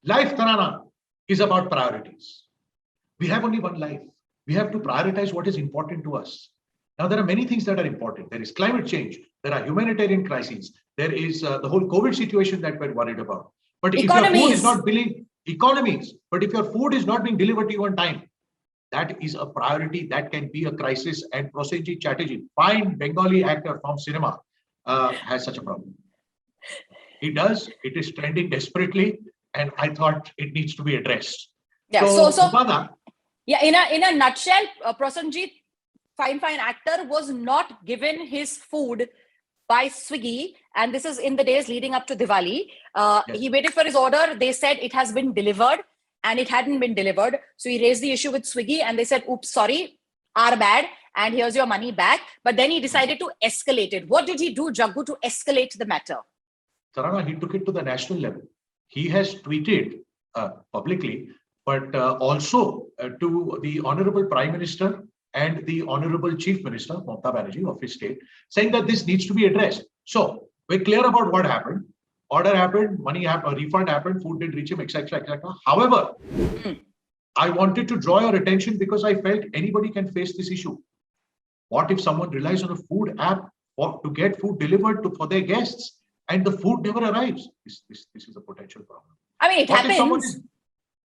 Life, Tarana, is about priorities. We have only one life. We have to prioritize what is important to us. Now, there are many things that are important. There is climate change. There are humanitarian crises. There is the whole COVID situation that we're worried about. But if your food is not being economies, but if your food is not being delivered to you on time, that is a priority. That can be a crisis. And Prosenjit Chatterjee, fine Bengali actor from cinema, has such a problem. He does. It is trending desperately, and I thought it needs to be addressed. Yeah. So yeah, in a nutshell, Prosenjit, fine actor, was not given his food by Swiggy, and this is in the days leading up to Diwali. Yes. He waited for his order. They said it has been delivered, and it hadn't been delivered. So he raised the issue with Swiggy, and they said, "Oops, sorry, our bad, and here's your money back." But then he decided to escalate it. What did he do, Jaggu, to escalate the matter? Tarana, he took it to the national level. He has tweeted publicly, but also to the Honorable Prime Minister and the Honorable Chief Minister, Mamata Banerjee, of his state, saying that this needs to be addressed. So we're clear about what happened. Order happened, money happened, refund happened, food didn't reach him, etc., etc. However, I wanted to draw your attention because I felt anybody can face this issue. What if someone relies on a food app to get food delivered for their guests, and the food never arrives? This is a potential problem. I mean, it happens.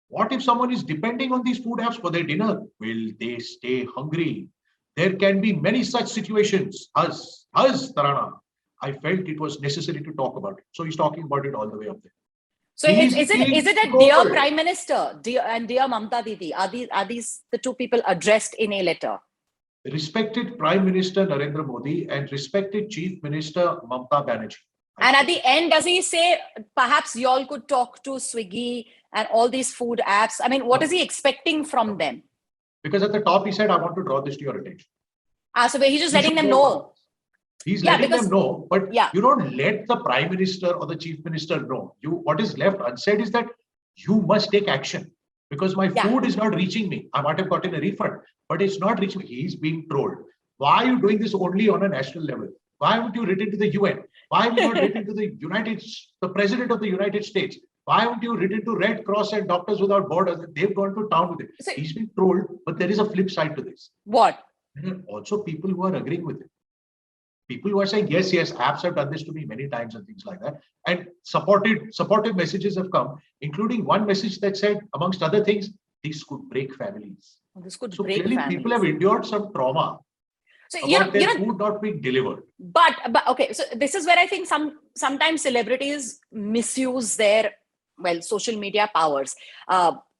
What if someone is depending on these food apps for their dinner? Will they stay hungry? There can be many such situations. Us, Tarana, I felt it was necessary to talk about it. So he's talking about it all the way up there. So is it a dear Prime Minister, dear Mamata Didi? Are these the two people addressed in a letter? Respected Prime Minister Narendra Modi and respected Chief Minister Mamata Banerjee. And at the end, does he say, perhaps you all could talk to Swiggy and all these food apps? I mean, what is he expecting from them? Because at the top, he said, I want to draw this to your attention. So he's just letting them know. He's letting them know, but you don't let the Prime Minister or the Chief Minister know. What is left unsaid is that you must take action, because my food is not reaching me. I might have gotten a refund, but it's not reaching me. He's being trolled. Why are you doing this only on a national level? Why haven't you written to the UN? Why haven't you written to the President of the United States? Why haven't you written to Red Cross and Doctors Without Borders? They've gone to town with it. So, he's been trolled, but there is a flip side to this. What? There are also people who are agreeing with it. People who are saying, yes, apps have done this to me many times and things like that. And supportive messages have come, including one message that said, amongst other things, this could break families. This could break clearly families. People have endured some trauma. So their food not being delivered. But okay, so this is where I think sometimes celebrities misuse their social media powers.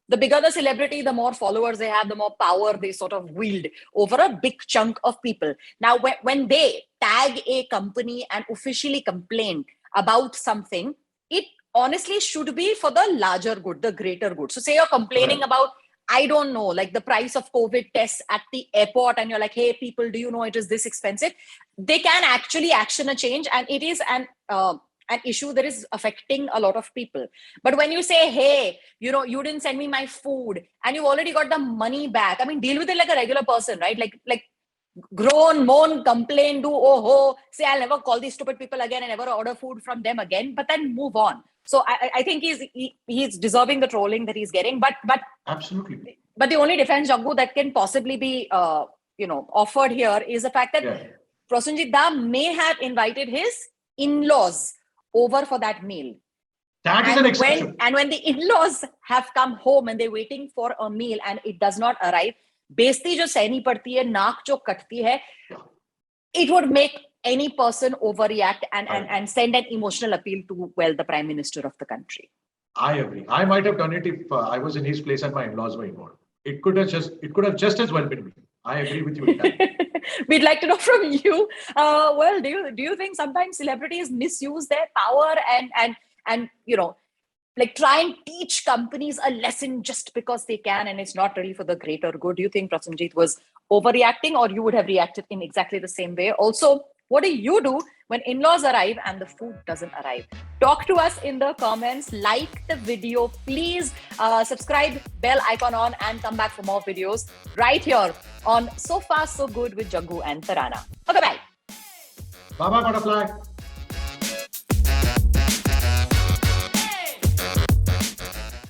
The bigger the celebrity, the more followers they have, the more power they sort of wield over a big chunk of people. Now, when they tag a company and officially complain about something, it honestly should be for the larger good, the greater good. So say you're complaining about, I don't know, like the price of COVID tests at the airport, and you're like, hey, people, do you know it is this expensive? They can actually action a change, and it is an issue that is affecting a lot of people. But when you say, hey, you didn't send me my food and you've already got the money back, I mean, deal with it like a regular person, right? Like groan, moan, complain, say I'll never call these stupid people again and never order food from them again, but then move on. So I think he's deserving the trolling that he's getting, but absolutely. But the only defense, Jaggu, that can possibly be offered here is the fact that Prosenjit Da may have invited his in-laws over for that meal. That is an exception. And when the in-laws have come home and they're waiting for a meal and it does not arrive, बेइज्जती जो सहनी पड़ती है, नाक जो कटती है, it would make any person overreact and send an emotional appeal to, the Prime Minister of the country. I agree. I might have done it if I was in his place and my in-laws were involved. It could have just as well been me. I agree with you. We'd like to know from you. Do you think sometimes celebrities misuse their power and like try and teach companies a lesson just because they can, and it's not really for the greater good? Do you think Prosenjit was overreacting, or you would have reacted in exactly the same way? Also, what do you do when in-laws arrive and the food doesn't arrive? Talk to us in the comments. Like the video, please. Subscribe, bell icon on, and come back for more videos right here on So Fast So Good with Jaggu and Tarana. Okay, bye. Bye-bye, butterfly.